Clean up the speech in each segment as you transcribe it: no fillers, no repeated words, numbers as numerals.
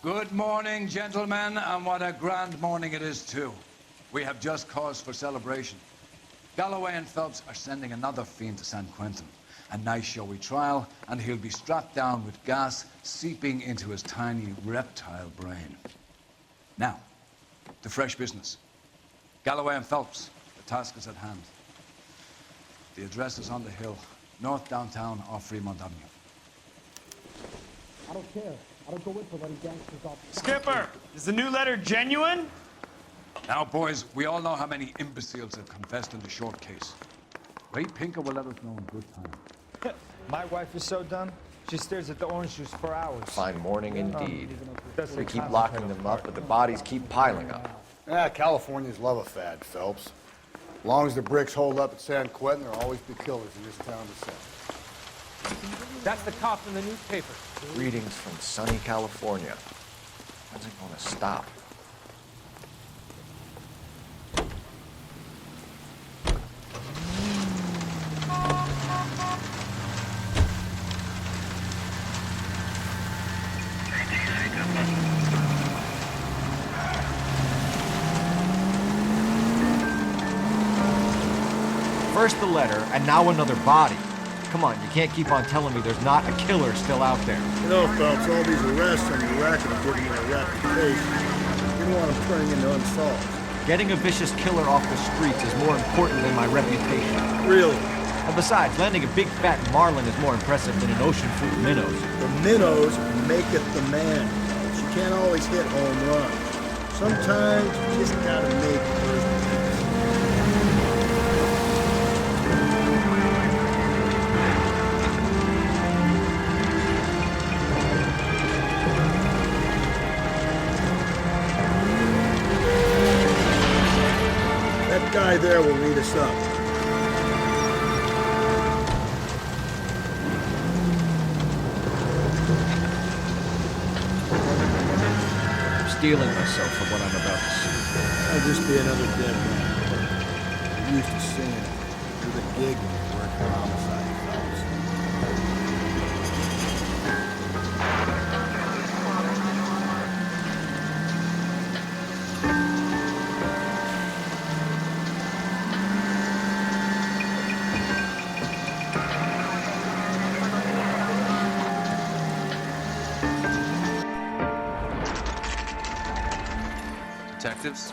Good morning, gentlemen, and what a grand morning it is, too. We have just cause for celebration. Galloway and Phelps are sending another fiend to San Quentin. A nice showy trial, and he'll be strapped down with gas seeping into his tiny reptile brain. Now, to fresh business. Galloway and Phelps, the task is at hand. The address is on the hill, north downtown off Fremont Avenue. I don't care. I don't go in for letting gangsters off. Skipper, is the new letter genuine? Now, boys, we all know how many imbeciles have confessed in the short case. Ray Pinker will let us know in good time. My wife is so done, she stares at the orange juice for hours. Fine morning indeed. We keep locking them up, but the bodies keep piling up. Yeah, California's love a fad, Phelps. As long as the bricks hold up at San Quentin, there'll always be killers in this town to sell. That's the cop in the newspaper. Greetings from sunny California. When's it gonna stop? First the letter, and now another body. Come on, you can't keep on telling me there's not a killer still out there. You know, Phelps, all these arrests and the racket are giving you a reputation. You don't want them turning into unsolved. Getting a vicious killer off the streets is more important than my reputation. Really? And besides, landing a big fat marlin is more impressive than an ocean full of minnows. The minnows make it the man. But you can't always hit home runs. Sometimes you just gotta make first pitch. That guy there will lead us up. I'm steeling myself for what I'm about to see. I'll just be another dead man. I'm used to seeing it. You're the gig when you work for homicide, Phelps. Detectives?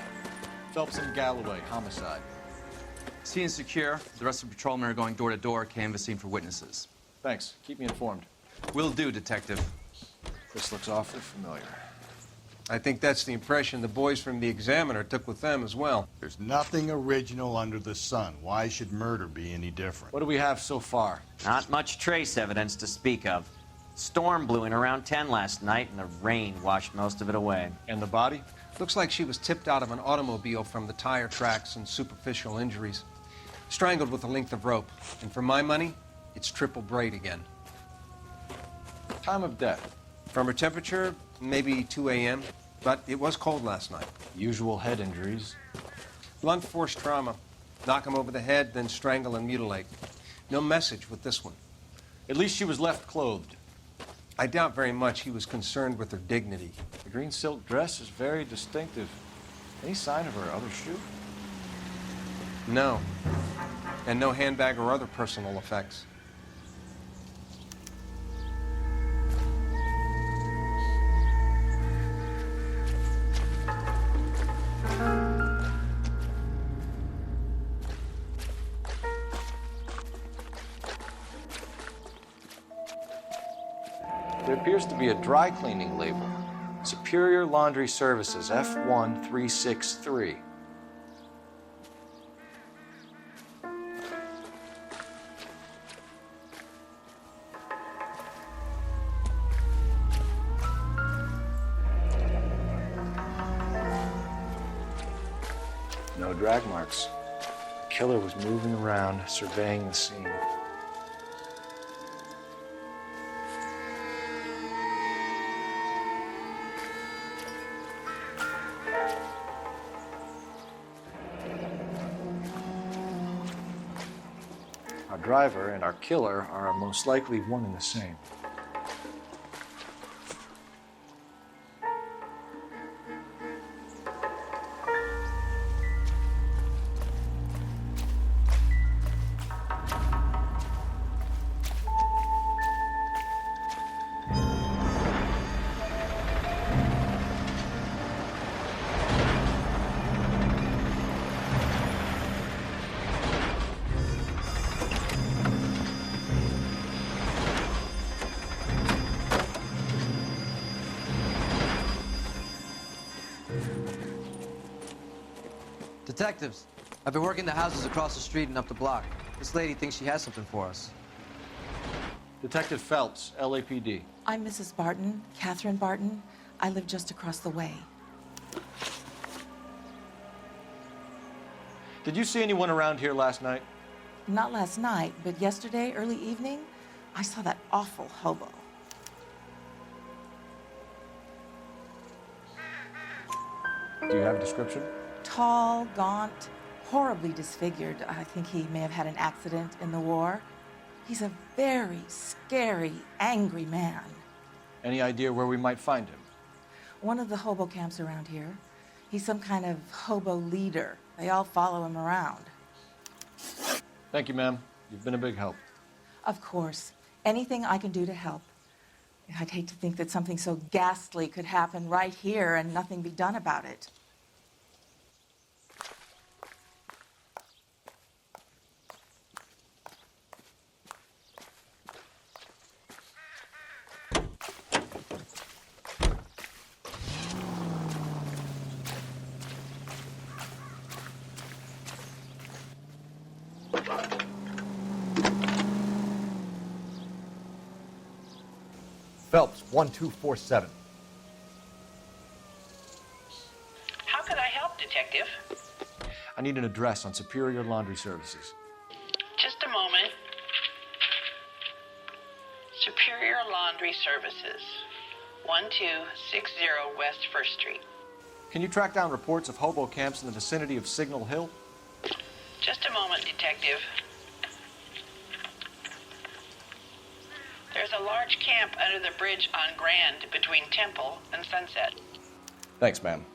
Phelps and Galloway, homicide. Scene is secure. The rest of the patrolmen are going door to door, canvassing for witnesses. Thanks. Keep me informed. Will do, Detective. This looks awfully familiar. I think that's the impression the boys from the Examiner took with them as well. There's nothing original under the sun. Why should murder be any different? What do we have so far? Not much trace evidence to speak of. Storm blew in around 10 last night, and the rain washed most of it away. And the body? Looks like she was tipped out of an automobile from the tire tracks and superficial injuries. Strangled with a length of rope. And for my money, it's triple braid again. Time of death? From her temperature, maybe 2 a.m., but it was cold last night. Usual head injuries? Blunt force trauma. Knock him over the head, then strangle and mutilate. No message with this one. At least she was left clothed. I doubt very much he was concerned with her dignity. The green silk dress is very distinctive. Any sign of her other shoe? No. And no handbag or other personal effects. There appears to be a dry cleaning label. Superior Laundry Services, F1363. No drag marks. The killer was moving around, surveying the scene. Our driver and our killer are most likely one and the same. Detectives, I've been working the houses across the street and up the block. This lady thinks she has something for us. Detective Phelps, LAPD. I'm Mrs. Barton, Catherine Barton. I live just across the way. Did you see anyone around here last night? Not last night, but yesterday, early evening, I saw that awful hobo. Do you have a description? Tall, gaunt, horribly disfigured. I think he may have had an accident in the war. He's a very scary, angry man. Any idea where we might find him? One of the hobo camps around here. He's some kind of hobo leader. They all follow him around. Thank you, ma'am. You've been a big help. Of course. Anything I can do to help. I'd hate to think that something so ghastly could happen right here and nothing be done about it. Phelps, 1247. How can I help, Detective? I need an address on Superior Laundry Services. Just a moment. Superior Laundry Services, 1260 West 1st Street. Can you track down reports of hobo camps in the vicinity of Signal Hill? Just a moment, Detective. There's a large camp under the bridge on Grand between Temple and Sunset. Thanks, ma'am.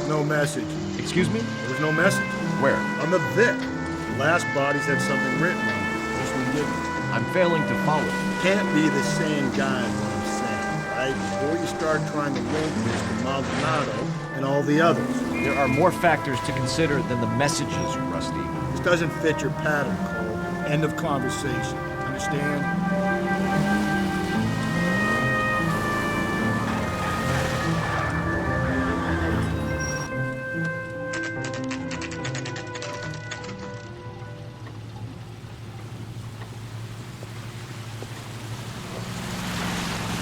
No message. Excuse me? There was no message. Where? On the Vic. The last bodies had something written on it. This one didn't. I'm failing to follow. Can't be the same guy, is what I'm saying, right? Before you start trying to link this to Maldonado and all the others. There are more factors to consider than the messages, Rusty. This doesn't fit your pattern, Cole. End of conversation. Understand?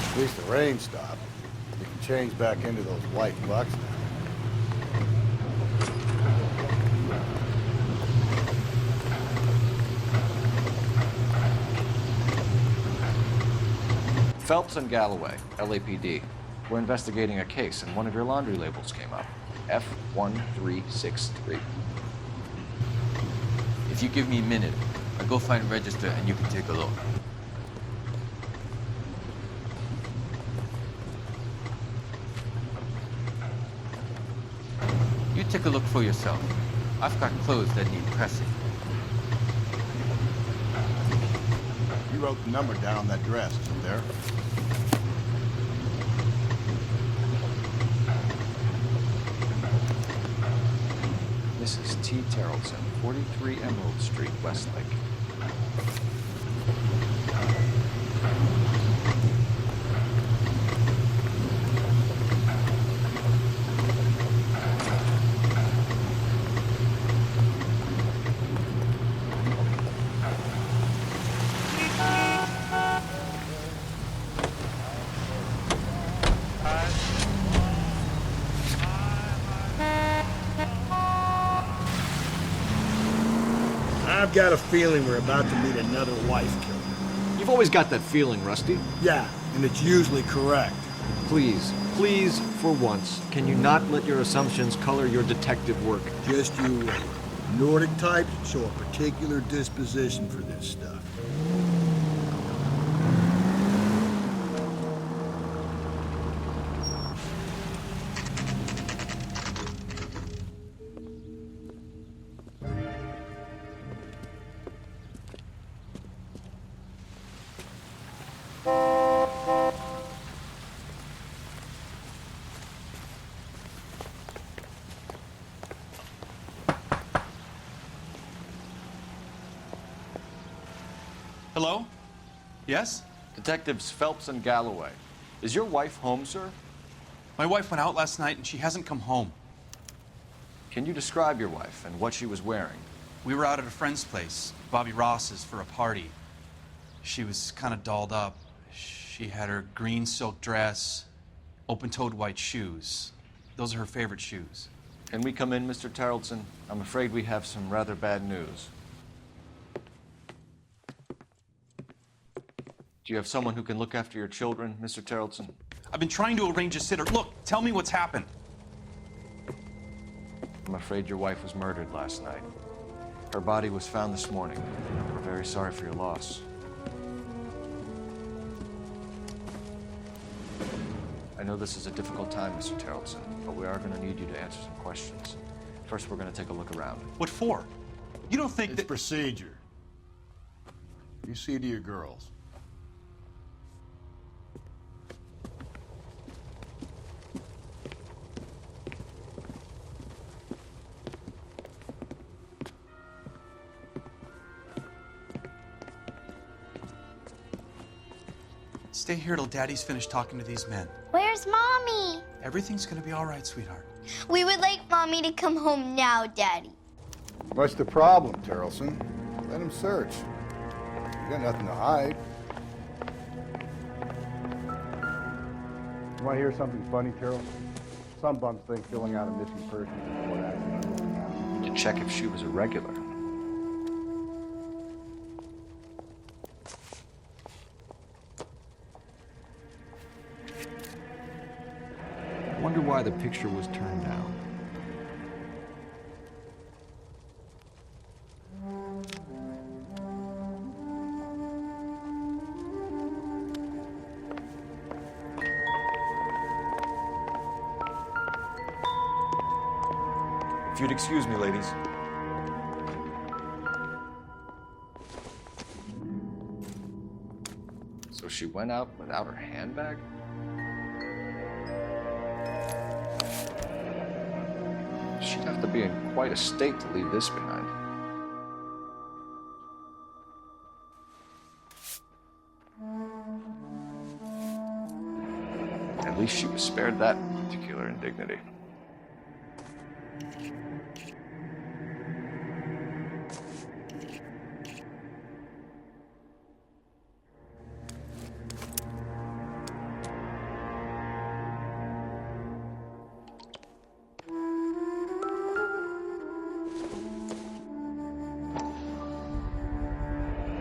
At least the rain stopped. You can change back into those white bucks now. Phelps and Galloway, LAPD. We're investigating a case, and one of your laundry labels came up. F1363. If you give me a minute, I'll go find a register and you can take a look. You take a look for yourself. I've got clothes that need pressing. You wrote the number down on that dress, isn't there? Mrs. T. Terrellson, 43 Emerald Street, Westlake. I've got a feeling we're about to meet another wife killer. You've always got that feeling, Rusty. Yeah, and it's usually correct. Please, please, for once, can you not let your assumptions color your detective work? Just you wait. Nordic types show a particular disposition for this stuff. Hello? Yes? Detectives Phelps and Galloway. Is your wife home, sir? My wife went out last night and she hasn't come home. Can you describe your wife and what she was wearing? We were out at a friend's place, Bobby Ross's, for a party. She was kind of dolled up. She had her green silk dress, open-toed white shoes. Those are her favorite shoes. Can we come in, Mr. Tarleton? I'm afraid we have some rather bad news. Do you have someone who can look after your children, Mr. Tarleton? I've been trying to arrange a sitter. Look, tell me what's happened. I'm afraid your wife was murdered last night. Her body was found this morning. We're very sorry for your loss. I know this is a difficult time, Mr. Tarleton, but we are going to need you to answer some questions. First, we're going to take a look around. What for? You don't think It's procedure. You see to your girls. Stay here till Daddy's finished talking to these men. Where's Mommy? Everything's gonna be all right, sweetheart. We would like Mommy to come home now, Daddy. What's the problem, Tarleton? Let him search. You got nothing to hide. You want to hear something funny, Carol? Some bums think filling out a missing person report accident. To check if she was a regular. I wonder why the picture was turned down. If you'd excuse me, ladies. So she went out without her handbag? She'd have to be in quite a state to leave this behind. At least she was spared that particular indignity.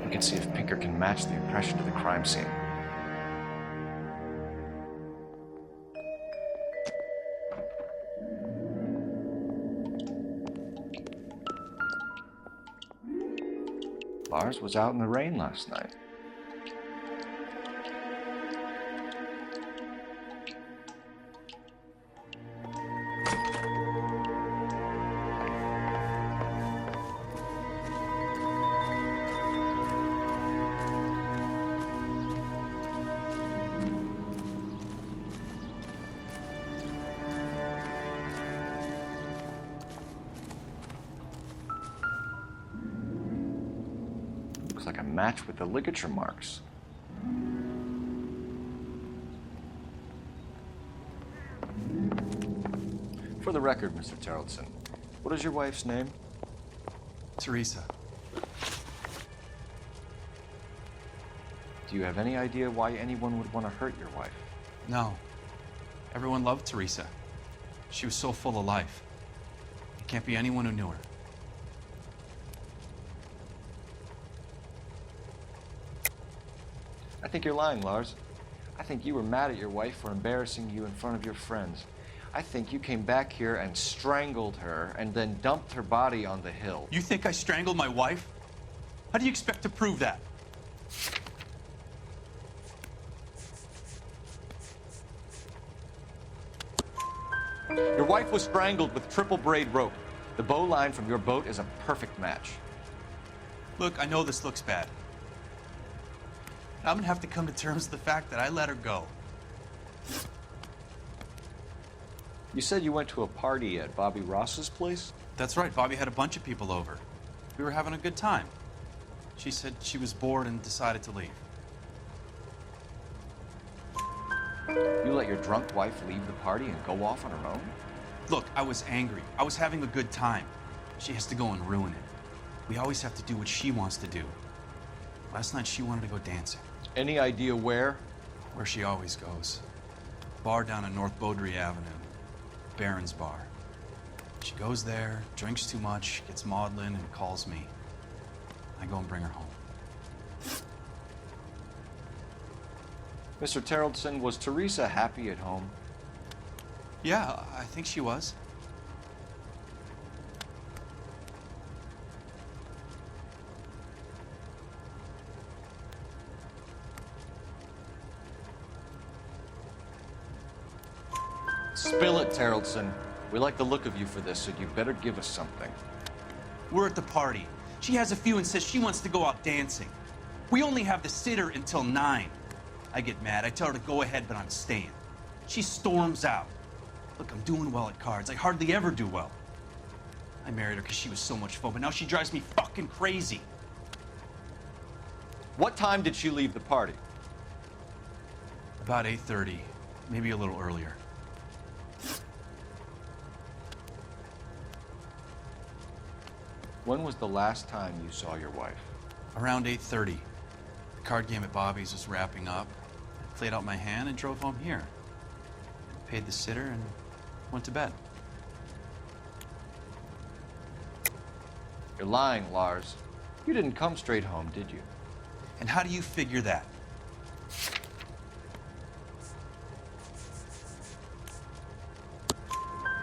We can see if Pinker can match the impression to the crime scene. Lars was out in the rain last night. Looks like a match with the ligature marks. For the record, Mr. Tarleton, what is your wife's name? Teresa. Do you have any idea why anyone would want to hurt your wife? No. Everyone loved Teresa. She was so full of life. It can't be anyone who knew her. I think you're lying, Lars. I think you were mad at your wife for embarrassing you in front of your friends. I think you came back here and strangled her and then dumped her body on the hill. You think I strangled my wife? How do you expect to prove that? Your wife was strangled with triple braid rope. The bow line from your boat is a perfect match. Look, I know this looks bad. I'm gonna have to come to terms with the fact that I let her go. You said you went to a party at Bobby Ross's place? That's right, Bobby had a bunch of people over. We were having a good time. She said she was bored and decided to leave. You let your drunk wife leave the party and go off on her own? Look, I was angry. I was having a good time. She has to go and ruin it. We always have to do what she wants to do. Last night, she wanted to go dancing. Any idea where? Where she always goes. Bar down on North Beaudry Avenue. Baron's Bar. She goes there, drinks too much, gets maudlin, and calls me. I go and bring her home. Mr. Terrellson, was Teresa happy at home? Yeah, I think she was. Spill it, Terrellson. We like the look of you for this, so you better give us something. We're at the party. She has a few and says she wants to go out dancing. We only have the sitter until 9. I get mad. I tell her to go ahead, but I'm staying. She storms out. Look, I'm doing well at cards. I hardly ever do well. I married her because she was so much fun, but now she drives me fucking crazy. What time did she leave the party? About 8:30, maybe a little earlier. When was the last time you saw your wife? Around 8:30. The card game at Bobby's was wrapping up. I played out my hand and drove home here. Paid the sitter and went to bed. You're lying, Lars. You didn't come straight home, did you? And how do you figure that?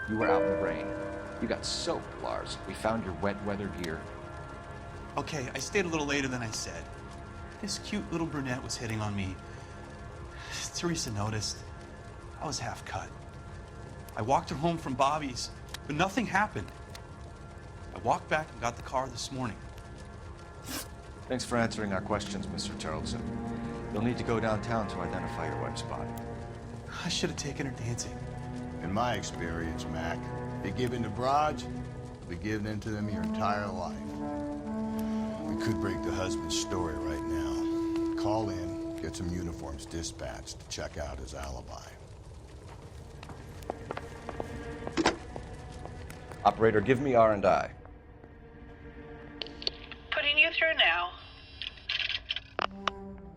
You were out in the rain. You got soaked, Lars. We found your wet weather gear. Okay, I stayed a little later than I said. This cute little brunette was hitting on me. Teresa noticed. I was half cut. I walked her home from Bobby's, but nothing happened. I walked back and got the car this morning. Thanks for answering our questions, Mr. Terrellson. You'll need to go downtown to identify your wife's body. I should have taken her dancing. In my experience, Mac, if you give in to broads, you'll be giving in to them your entire life. We could break the husband's story right now. Call in, get some uniforms dispatched to check out his alibi. Operator, give me R&I. Putting you through now.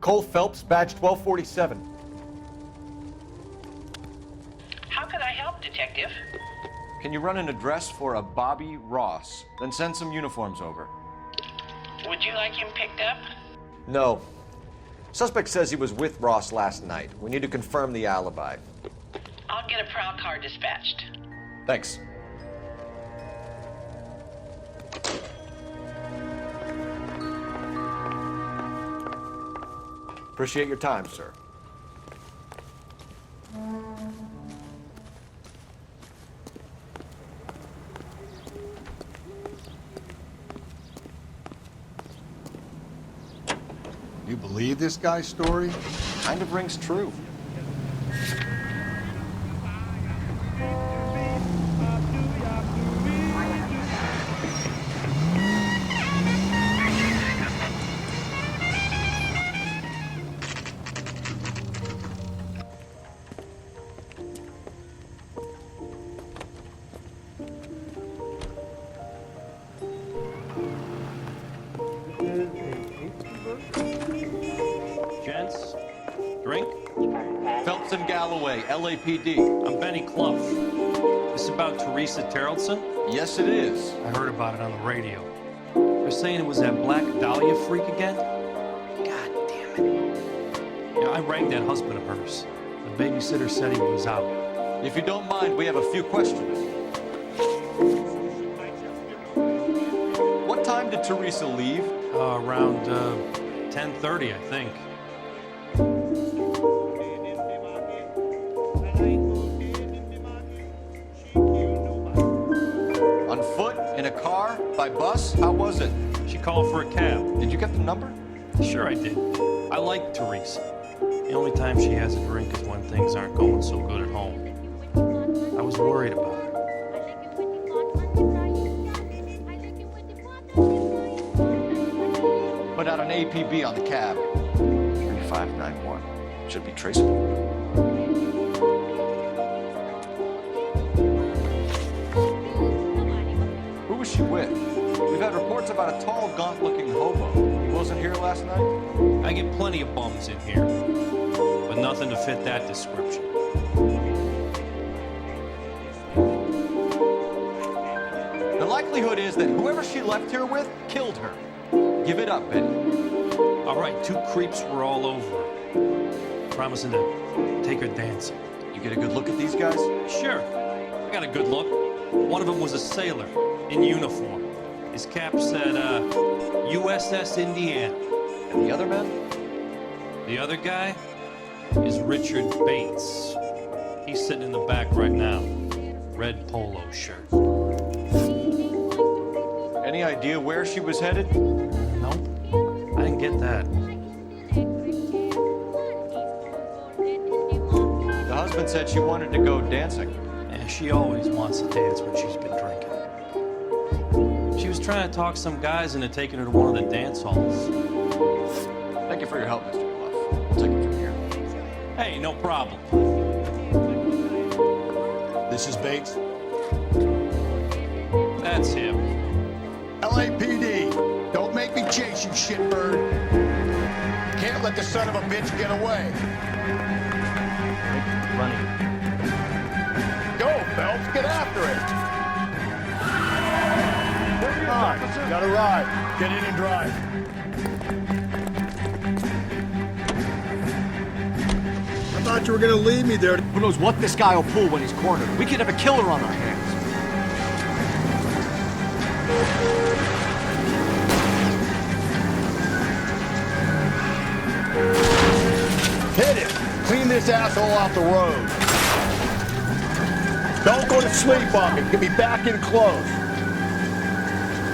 Cole Phelps, badge 1247. How could I help, Detective? Can you run an address for a Bobby Ross? Then send some uniforms over. Would you like him picked up? No. Suspect says he was with Ross last night. We need to confirm the alibi. I'll get a prowl car dispatched. Thanks. Appreciate your time, sir. You believe this guy's story? Kind of rings true. Gents, drink? Phelps and Galloway, LAPD. I'm Benny Clough. This is about Teresa Terrellson? Yes, it is. I heard about it on the radio. They're saying it was that Black Dahlia freak again? God damn it. Yeah, I rang that husband of hers. The babysitter said he was out. If you don't mind, we have a few questions. What time did Teresa leave? Around 10:30, I think. On foot? In a car? By bus? How was it? She called for a cab. Did you get the number? Sure I did. I like Teresa. The only time she has a drink is when things aren't going so good at home. I was worried about her. But put out an APB on the cab. 3591. Should be traceable. Who was she with? We've had reports about a tall, gaunt-looking hobo. He wasn't here last night? I get plenty of bums in here, but nothing to fit that description. The likelihood is that whoever she left here with killed her. Give it up, Betty. All right, 2 creeps were all over her, promising to take her dancing. You get a good look at these guys? Sure, I got a good look. One of them was a sailor in uniform. His cap said, USS Indiana. And the other man? The other guy is Richard Bates. He's sitting in the back right now. Red polo shirt. Any idea where she was headed? Nope, I didn't get that. The husband said she wanted to go dancing. Yeah, she always wants to dance when she's been drinking. She was trying to talk some guys into taking her to one of the dance halls. Thank you for your help, Mr. Bluff. We'll take it from here. Hey, no problem. This is Bates. That's him. LAPD, don't make me chase you, shitbird. Can't let the son of a bitch get away. Running. Go, Phelps, get after it. Come on, got a ride. Get in and drive. I thought you were gonna leave me there. Who knows what this guy will pull when he's cornered? We could have a killer on our hands. Hit it. Clean this asshole off the road. Don't go to sleep on me. Get me back in close.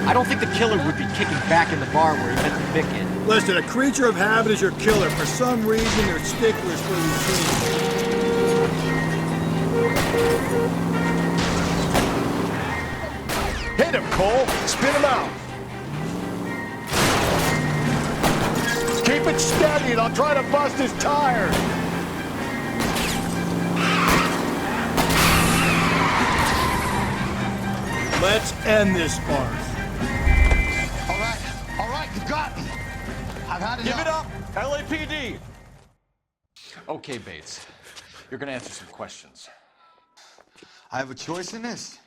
I don't think the killer would be kicking back in the bar where he meant to pick it. Listen, a creature of habit is your killer. For some reason, they're sticklers for routine. Hit him, Cole. Spin him out. Keep it steady and I'll try to bust his tires. Let's end this farce. All right, you got me. I've had enough. Give it up, LAPD. Okay, Bates. You're gonna answer some questions. I have a choice in this.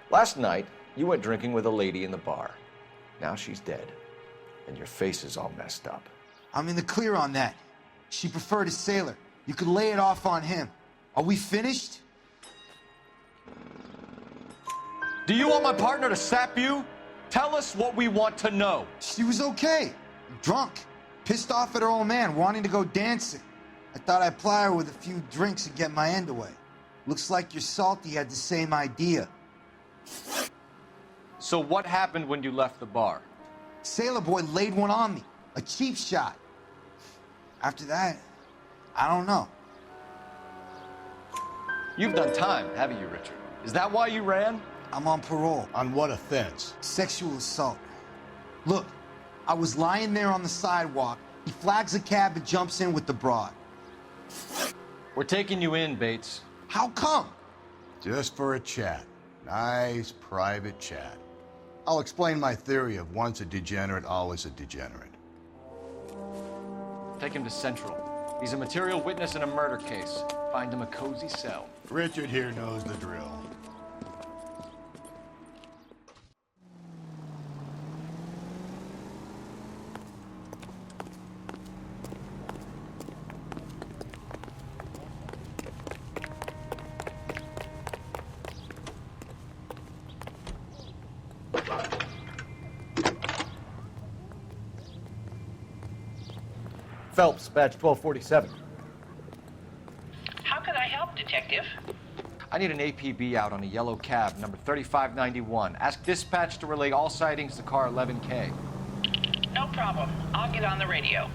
Last night, you went drinking with a lady in the bar. Now she's dead, and your face is all messed up. I'm in the clear on that. She preferred a sailor. You could lay it off on him. Are we finished? Do you want my partner to sap you? Tell us what we want to know. She was okay. Drunk. Pissed off at her old man, wanting to go dancing. I thought I'd ply her with a few drinks and get my end away. Looks like your salty had the same idea. So what happened when you left the bar? Sailor boy laid one on me. A cheap shot. After that, I don't know. You've done time, haven't you, Richard? Is that why you ran? I'm on parole. On what offense? Sexual assault. Look, I was lying there on the sidewalk. He flags a cab and jumps in with the broad. We're taking you in, Bates. How come? Just for a chat. Nice private chat. I'll explain my theory of once a degenerate, always a degenerate. Take him to Central. He's a material witness in a murder case. Find him a cozy cell. Richard here knows the drill. Phelps, badge 1247. How can I help, Detective? I need an APB out on a yellow cab, number 3591. Ask dispatch to relay all sightings to car 11K. No problem. I'll get on the radio.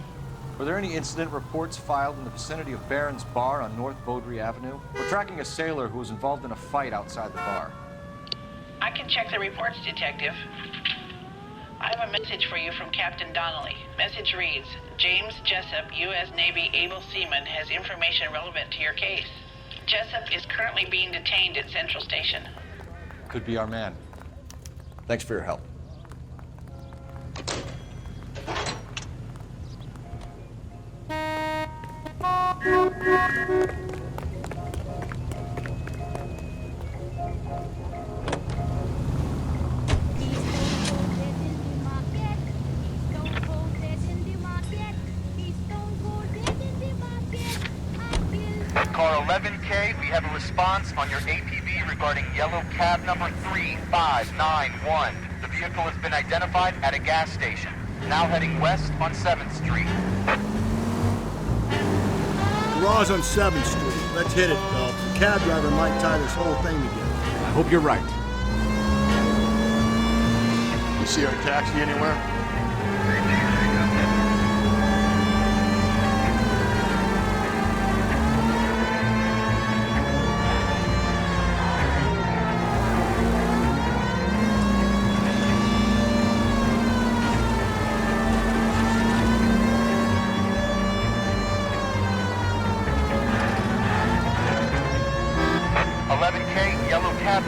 Were there any incident reports filed in the vicinity of Barron's Bar on North Beaudry Avenue? We're tracking a sailor who was involved in a fight outside the bar. I can check the reports, Detective. I have a message for you from Captain Donnelly. Message reads, James Jessup, U.S. Navy able seaman, has information relevant to your case. Jessup is currently being detained at Central Station. Could be our man. Thanks for your help. Car 11K, we have a response on your APB regarding yellow cab number 3591. The vehicle has been identified at a gas station. Now heading west on 7th Street. Raw's on 7th Street. Let's hit it, Phelps. The cab driver might tie this whole thing together. I hope you're right. You see our taxi anywhere?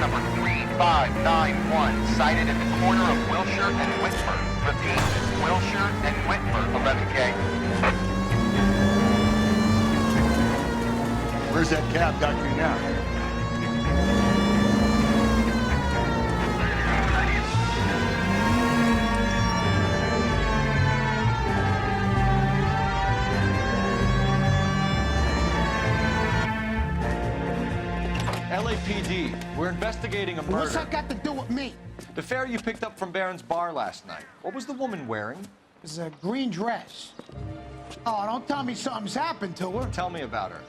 Number 3591, sighted at the corner of Wilshire and Whitmer. Repeat, Wilshire and Whitmer, 11K. Where's that cab got you now? LAPD, we're investigating a murder. What's that got to do with me? The fare you picked up from Barron's bar last night. What was the woman wearing? It was a green dress. Oh, don't tell me something's happened to her. Tell me about her.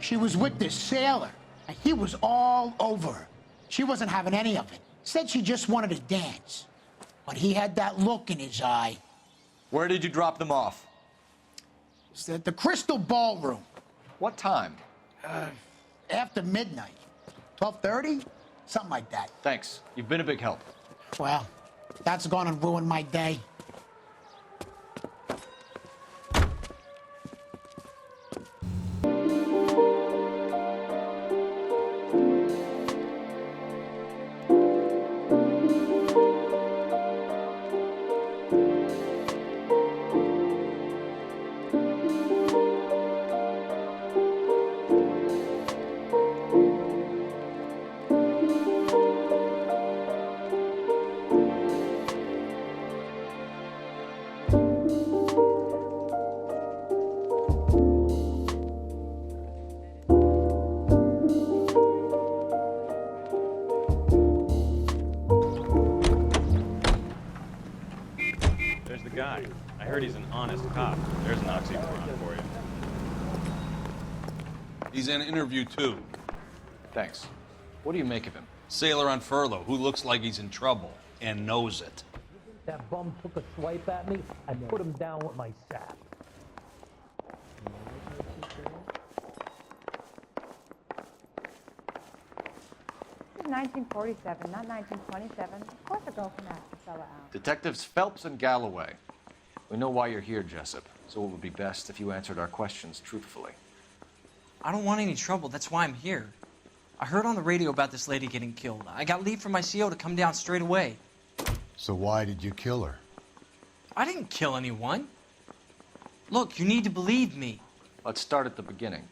She was with this sailor, and he was all over her. She wasn't having any of it. Said she just wanted to dance. But he had that look in his eye. Where did you drop them off? It's at the Crystal Ballroom. What time? After midnight. 12:30? Something like that. Thanks. You've been a big help. Well, that's gonna ruin my day. Guy. I heard he's an honest cop. There's an oxymoron for you. He's in interview too. Thanks. What do you make of him? Sailor on furlough who looks like he's in trouble and knows it. That bum took a swipe at me, I put him down with my sap. 1947, not 1927. Of course a girl can ask the fella out. Detectives Phelps and Galloway. We know why you're here, Jessup, so it would be best if you answered our questions truthfully. I don't want any trouble. That's why I'm here. I heard on the radio about this lady getting killed. I got leave from my CO to come down straight away. So why did you kill her? I didn't kill anyone. Look, you need to believe me. Let's start at the beginning.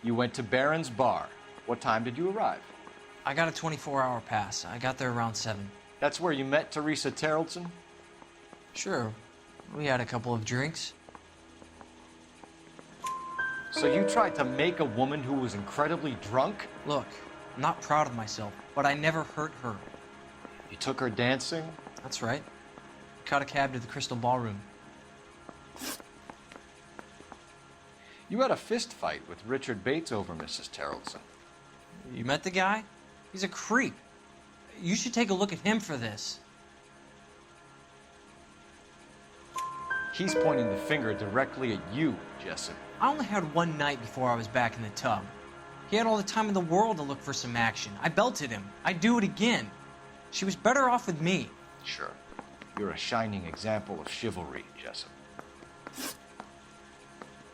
You went to Barron's bar. What time did you arrive? I got a 24-hour pass. I got there around 7. That's where you met Teresa Terrellson? Sure. We had a couple of drinks. So you tried to make a woman who was incredibly drunk? Look, I'm not proud of myself, but I never hurt her. You took her dancing? That's right. Caught a cab to the Crystal Ballroom. You had a fist fight with Richard Bates over Mrs. Terrellson. You met the guy? He's a creep. You should take a look at him for this. He's pointing the finger directly at you, Jessup. I only had one night before I was back in the tub. He had all the time in the world to look for some action. I belted him. I'd do it again. She was better off with me. Sure. You're a shining example of chivalry, Jessup.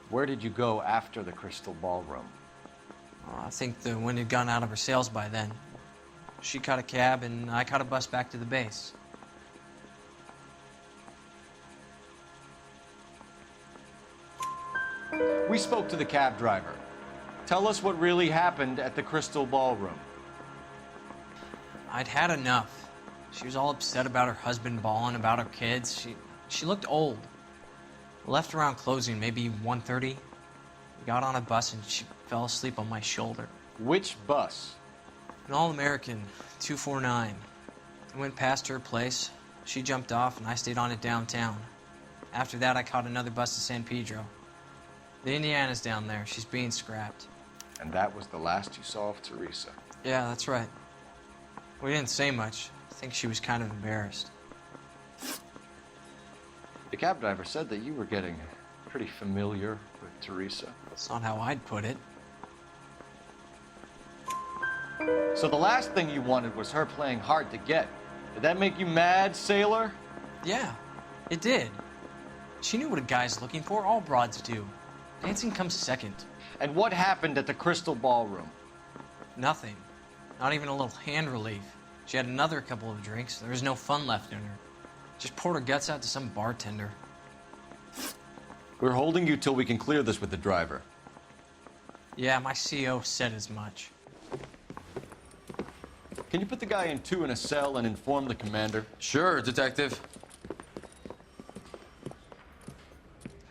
Where did you go after the Crystal Ballroom? I think the wind had gone out of her sails by then. She caught a cab, and I caught a bus back to the base. We spoke to the cab driver. Tell us what really happened at the Crystal Ballroom. I'd had enough. She was all upset about her husband bawling about her kids. She looked old. Left around closing, maybe 1:30. We got on a bus and she fell asleep on my shoulder. Which bus? An all-American, 249. I went past her place. She jumped off and I stayed on it downtown. After that, I caught another bus to San Pedro. The Indiana's down there. She's being scrapped. And that was the last you saw of Teresa? Yeah, that's right. We didn't say much. I think she was kind of embarrassed. The cab driver said that you were getting pretty familiar with Teresa. That's not how I'd put it. So the last thing you wanted was her playing hard to get. Did that make you mad, sailor? Yeah, it did. She knew what a guy's looking for. All broads do. Dancing comes second. And what happened at the Crystal Ballroom? Nothing. Not even a little hand relief. She had another couple of drinks. There was no fun left in her. Just poured her guts out to some bartender. We're holding you till we can clear this with the driver. Yeah, my CO said as much. Can you put the guy in 2 in a cell and inform the commander? Sure, Detective.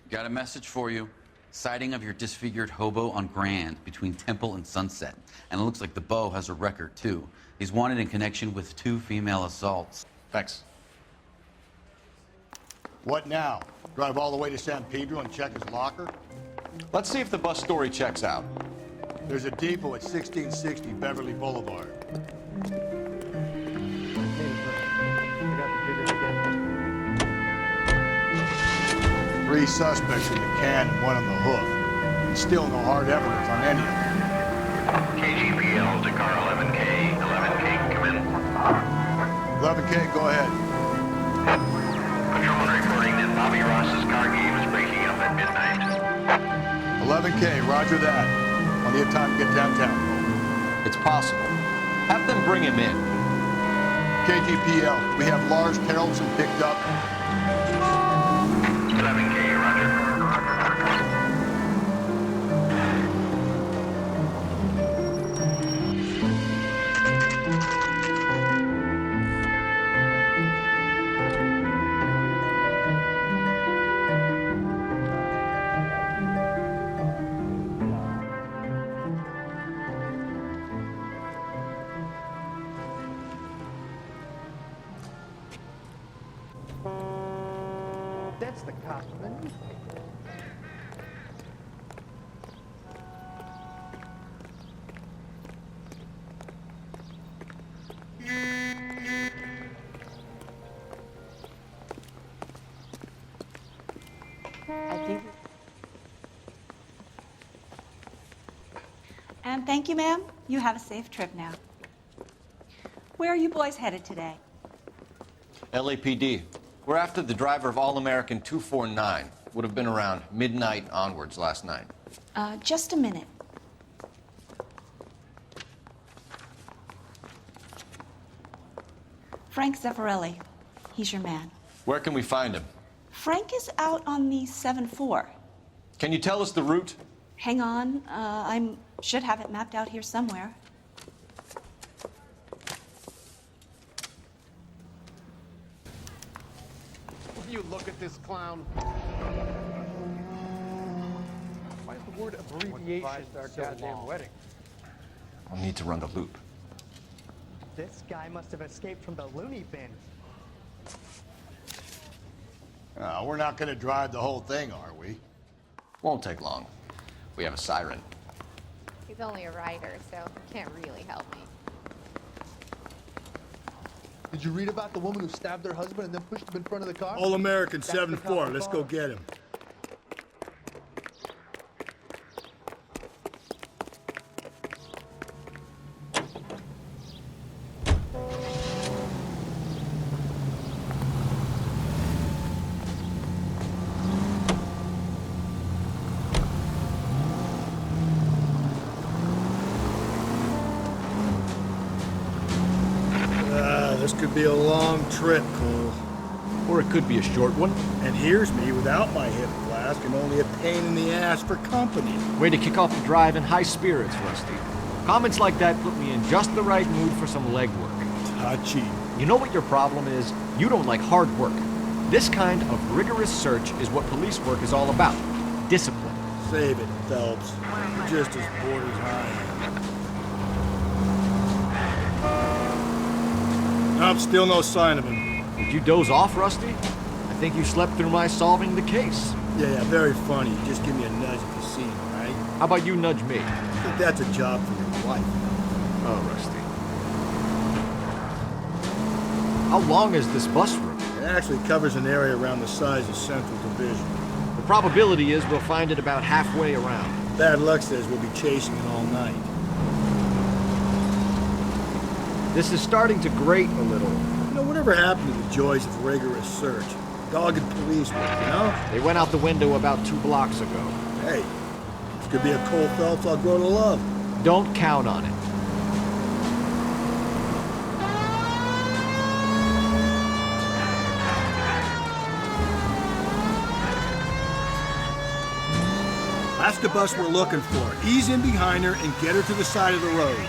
Got a message for you. Sighting of your disfigured hobo on Grand between Temple and Sunset. And it looks like the beau has a record, too. He's wanted in connection with 2 female assaults. Thanks. What now? Drive all the way to San Pedro and check his locker? Let's see if the bus story checks out. There's a depot at 1660 Beverly Boulevard. Three suspects in the can and one on the hook. Still no hard evidence on any of them. KGPL to car 11K. 11K, come in. 11K, go ahead. Patrolman reporting that Bobby Ross's car game is breaking up at midnight. 11K, roger that. Plenty of time to get downtown. It's possible. Have them bring him in. KGPL, we have Lars Carlson picked up. 11K, roger. That's the cop from the newspaper. And thank you, ma'am. You have a safe trip now. Where are you boys headed today? LAPD. We're after the driver of All-American 249. Would have been around midnight onwards last night. Just a minute. Frank Zeffirelli. He's your man. Where can we find him? Frank is out on the 7-4. Can you tell us the route? Hang on. I should have it mapped out here somewhere. Will you look at this clown? Why is the word abbreviation so long? Wedding. I'll need to run the loop. This guy must have escaped from the loony bin. We're not going to drive the whole thing, are we? Won't take long. We have a siren. He's only a writer, so he can't really help me. Did you read about the woman who stabbed her husband and then pushed him in front of the car? All-American That's the 7-4. cop Let's car. go get him. this could be a long trip, Cole. Or it could be a short one. And here's me without my hip flask and only a pain in the ass for company. Way to kick off the drive in high spirits, Rusty. Comments like that put me in just the right mood for some legwork. Touchy. You know what your problem is? You don't like hard work. This kind of rigorous search is what police work is all about. Discipline. Save it, Phelps. You're just as bored as I am. Nope, still no sign of him. Did you doze off, Rusty? I think you slept through my solving the case. Yeah, very funny. Just give me a nudge if you see him, all right? How about you nudge me? I think that's a job for your wife. Oh, Rusty. How long is this bus route? It actually covers an area around the size of Central Division. The probability is we'll find it about halfway around. Bad luck says we'll be chasing it all night. This is starting to grate a little. You know, whatever happened to the joys of rigorous search? Dogged police work, you know? They went out the window about 2 blocks ago. Hey, this could be a Cole Phelps I'll grow to love. Don't count on it. That's the bus we're looking for. Ease in behind her and get her to the side of the road.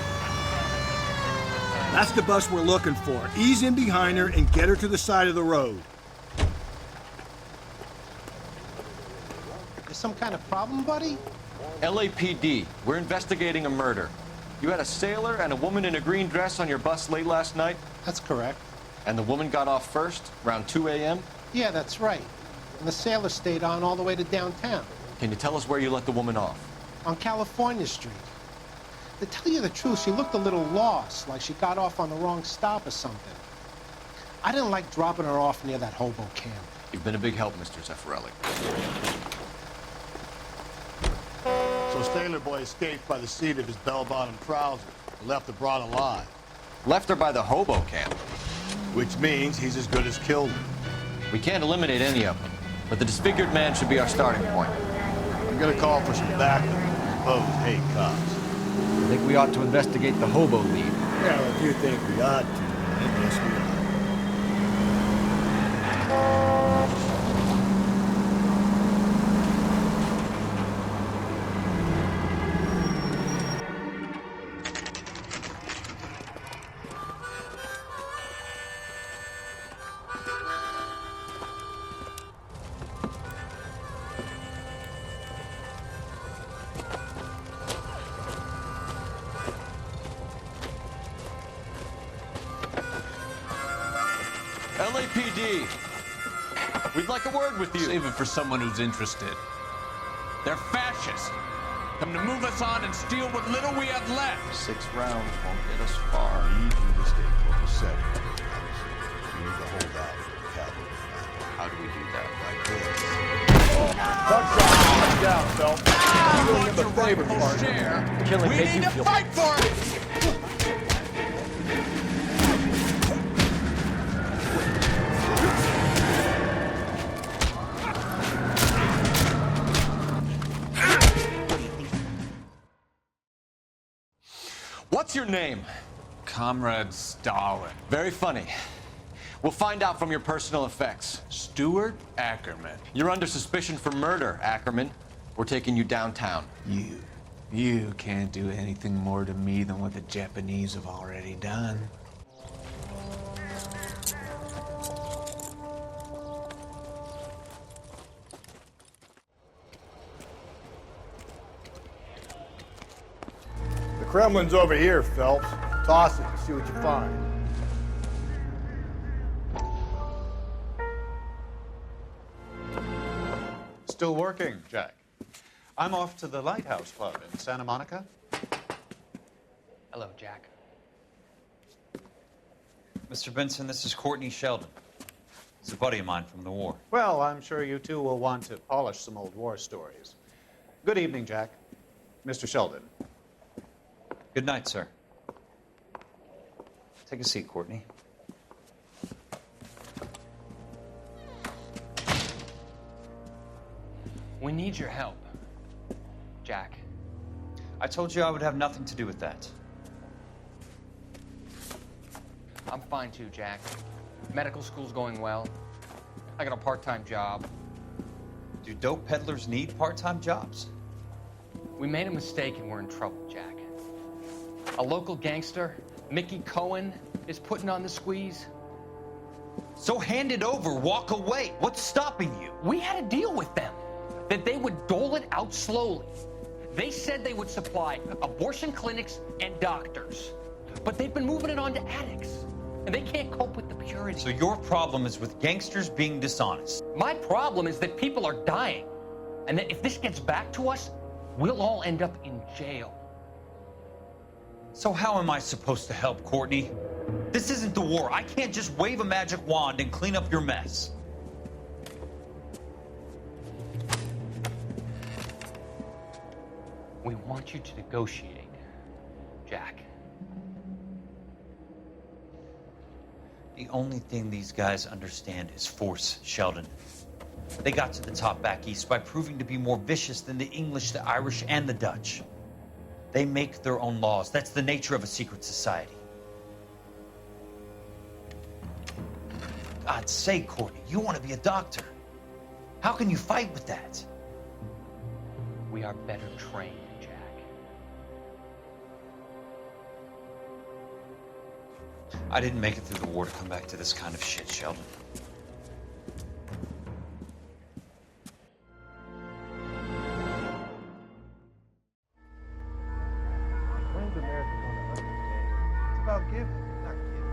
That's the bus we're looking for. Ease in behind her and get her to the side of the road. There's some kind of problem, buddy? LAPD, we're investigating a murder. You had a sailor and a woman in a green dress on your bus late last night? That's correct. And the woman got off first, around 2 a.m.? Yeah, that's right. And the sailor stayed on all the way to downtown. Can you tell us where you let the woman off? On California Street. To tell you the truth, she looked a little lost, like she got off on the wrong stop or something. I didn't like dropping her off near that hobo camp. You've been a big help, Mr. Zeffirelli. So Sailor Boy escaped by the seat of his bell-bottom trousers. Left the broad alive. Left her by the hobo camp. Which means he's as good as killed her. We can't eliminate any of them, but the disfigured man should be our starting point. I'm gonna call for some backup. Suppose hate cops. I think we ought to investigate the hobo lead. Yeah, well, if you think we ought to, I guess we ought. LAPD, we'd like a word with you. Save it for someone who's interested. They're fascists. Come to move us on and steal what little we have left. 6 rounds won't get us far. I need you to stay copacetic. You need to hold out for the cavalry. How do we do that? Like this. Cut down, Phelps. You're doing him a favor, partner. Killing We make need you to feel fight for it! What's your name? Comrade Stalin. Very funny. We'll find out from your personal effects. Stuart Ackerman. You're under suspicion for murder, Ackerman. We're taking you downtown. You can't do anything more to me than what the Japanese have already done. The Kremlin's over here, Phelps. Toss it and see what you find. Still working, Jack. I'm off to the Lighthouse Club in Santa Monica. Hello, Jack. Mr. Benson, this is Courtney Sheldon. He's a buddy of mine from the war. Well, I'm sure you two will want to polish some old war stories. Good evening, Jack. Mr. Sheldon. Good night, sir. Take a seat, Courtney. We need your help, Jack. I told you I would have nothing to do with that. I'm fine too, Jack. Medical school's going well. I got a part-time job. Do dope peddlers need part-time jobs? We made a mistake and we're in trouble, Jack. A local gangster, Mickey Cohen, is putting on the squeeze. So hand it over, walk away. What's stopping you? We had a deal with them that they would dole it out slowly. They said they would supply abortion clinics and doctors, but they've been moving it on to addicts, and they can't cope with the purity. So your problem is with gangsters being dishonest. My problem is that people are dying, and that if this gets back to us, we'll all end up in jail. So how am I supposed to help, Courtney? This isn't the war. I can't just wave a magic wand and clean up your mess. We want you to negotiate, Jack. The only thing these guys understand is force, Sheldon. They got to the top back east by proving to be more vicious than the English, the Irish, and the Dutch. They make their own laws. That's the nature of a secret society. God's sake, Courtney, you want to be a doctor. How can you fight with that? We are better trained, Jack. I didn't make it through the war to come back to this kind of shit, Sheldon. When's America going to understand? It's about giving, not giving.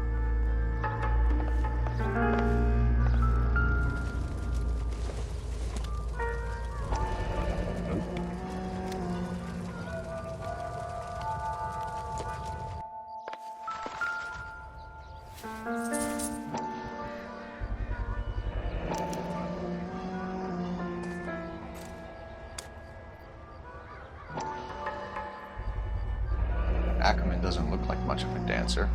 Ackerman doesn't look like much of a dancer.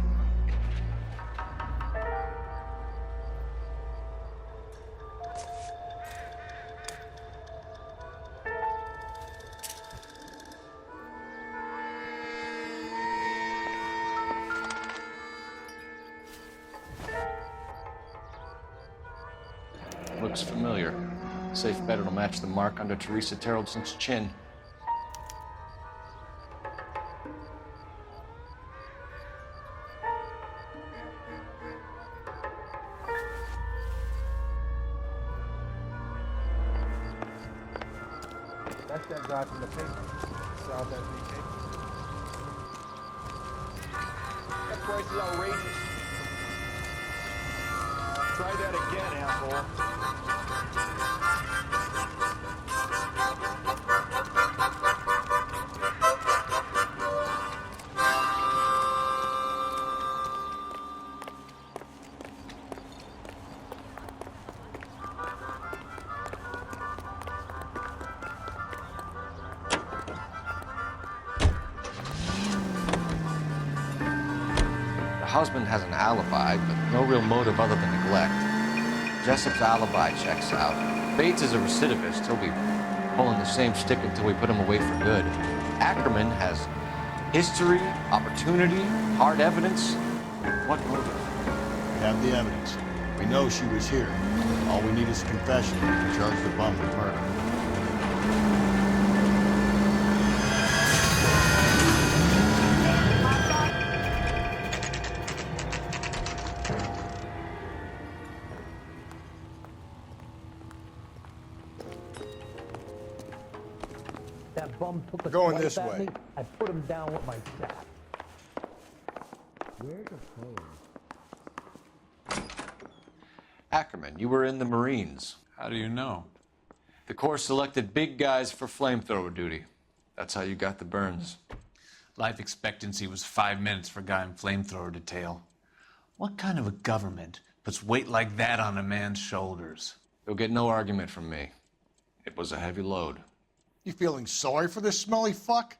Looks familiar. Safe bet it'll match the mark under Teresa Terreldson's chin. That's that guy from the paper. Saw that BK. That price is outrageous. Try that again, asshole. The husband has an alibi, but no real motive other than neglect. Jessup's alibi checks out. Bates is a recidivist. He'll be pulling the same stick until we put him away for good. Ackerman has history, opportunity, hard evidence. What motive? We have the evidence. We know she was here. All we need is a confession to charge the bum with murder. That bum took a Going swipe this at way. me. I put him down with my staff. Where's the phone? Ackerman, you were in the Marines. How do you know? The Corps selected big guys for flamethrower duty. That's how you got the burns. Life expectancy was 5 minutes for a guy in flamethrower detail. What kind of a government puts weight like that on a man's shoulders? You'll get no argument from me. It was a heavy load. You feeling sorry for this smelly fuck?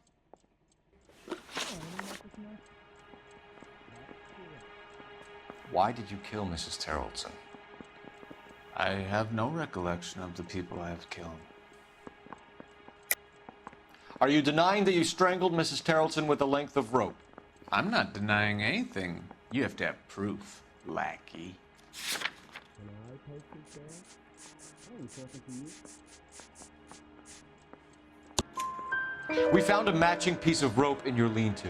Why did you kill Mrs. Terrelson? I have no recollection of the people I have killed. Are you denying that you strangled Mrs. Terrelson with a length of rope? I'm not denying anything. You have to have proof, lackey. Can I take this down? I ain't talking to you. We found a matching piece of rope in your lean-to.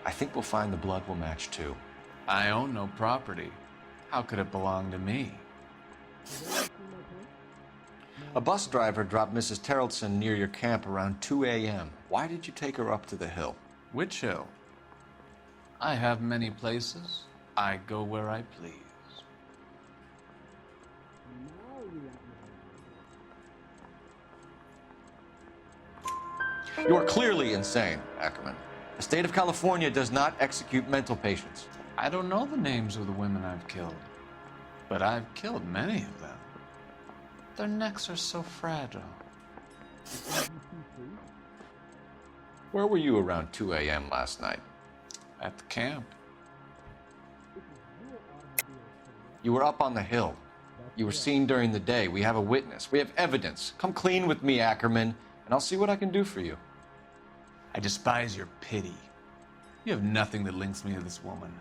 I think we'll find the blood will match too. I own no property. How could it belong to me? A bus driver dropped Mrs. Terrellson near your camp around 2 a.m. Why did you take her up to the hill? Which hill? I have many places. I go where I please. You are clearly insane, Ackerman. The state of California does not execute mental patients. I don't know the names of the women I've killed, but I've killed many of them. Their necks are so fragile. Where were you around 2 a.m. last night? At the camp. You were up on the hill. You were seen during the day. We have a witness. We have evidence. Come clean with me, Ackerman, and I'll see what I can do for you. I despise your pity. You have nothing that links me to this woman.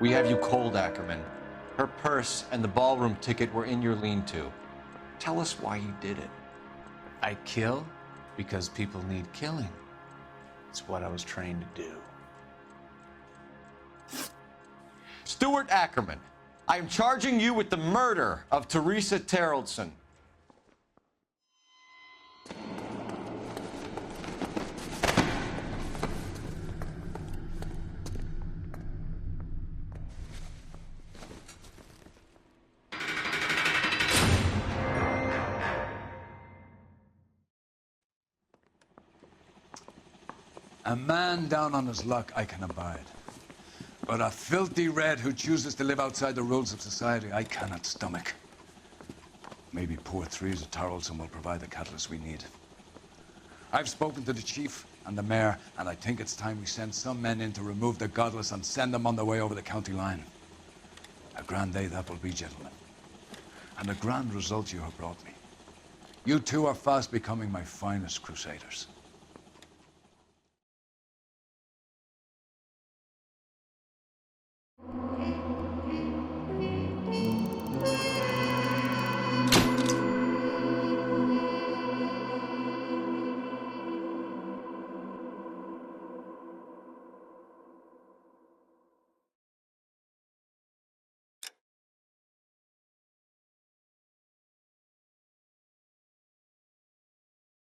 We have you cold, Ackerman. Her purse and the ballroom ticket were in your lean-to. Tell us why you did it. I kill because people need killing. It's what I was trained to do. Stuart Ackerman, I am charging you with the murder of Teresa Terrellson. A man down on his luck I can abide. But a filthy red who chooses to live outside the rules of society I cannot stomach. Maybe poor Teresa Terrellson will provide the catalyst we need. I've spoken to the chief and the mayor, and I think it's time we send some men in to remove the godless and send them on their way over the county line. A grand day that will be, gentlemen. And a grand result you have brought me. You two are fast becoming my finest crusaders.